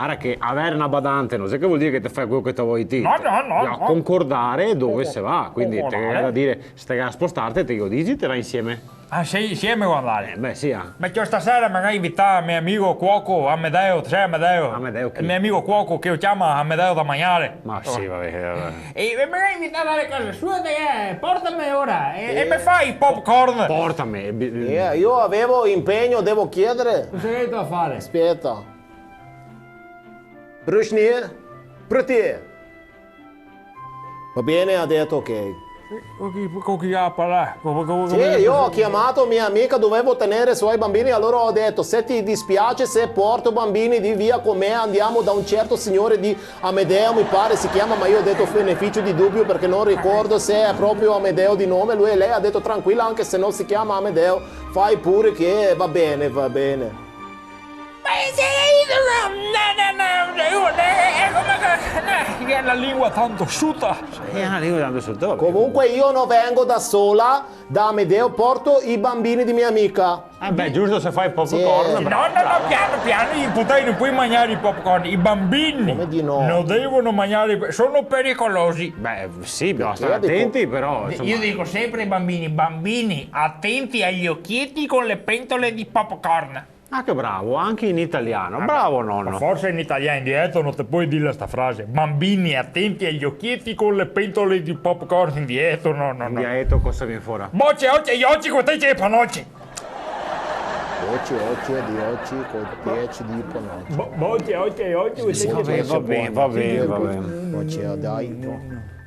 Allora che avere una badante non è che vuol dire che ti fai quello che ti vuoi te. No, no. Bisogna concordare dove si va, quindi te Concordare. da dire se te a spostarti te lo dici te vai insieme. Ah, sei insieme guardare. Beh sì, ah. Ma io stasera magari invitare mio amico cuoco Amedeo, sai Amedeo? Amedeo chi? Il mio amico cuoco che lo chiama Amedeo da mangiare. Ma sì, vabbè. E magari invitare alle case sue, portami ora. E mi fai il popcorn. Portami. Io avevo impegno, devo chiedere. Cosa hai da fare? Aspetta. Brushnir? Prutier. Va bene, ha detto ok. Con chi ha parlato? Sì, io ho chiamato mia amica, dovevo tenere i suoi bambini, allora ho detto se ti dispiace se porto bambini di via con me andiamo da un certo signore di Amedeo, mi pare si chiama, ma io ho detto beneficio di dubbio perché non ricordo se è proprio Amedeo di nome, lui e lei ha detto tranquilla anche se non si chiama Amedeo, fai pure che va bene, va bene. Che è la lingua tanto asciutta. Una lingua dando sul tavolo. Comunque io non vengo da sola, da Amedeo porto i bambini di mia amica. Beh, giusto se fai popcorn. Sì. No, piano, non puoi mangiare i popcorn. I bambini Come di no? non devono mangiare, sono pericolosi. Beh, sì, bisogna stare Perché? attenti, però. Insomma. Io dico sempre ai bambini, attenti agli occhietti con le pentole di popcorn. Ah, che bravo, anche in italiano. Bravo nonno. Forse in italiano indietro non ti puoi dire sta frase. Bambini, attenti agli occhietti con le pentole di popcorn indietro. No. Diaetto cosa viene fuori? Moce, oggi con te c'è panoci. Oggi, di oggi, con 10 di panotti. Moce, oggi. Va bene. Oggi, dai.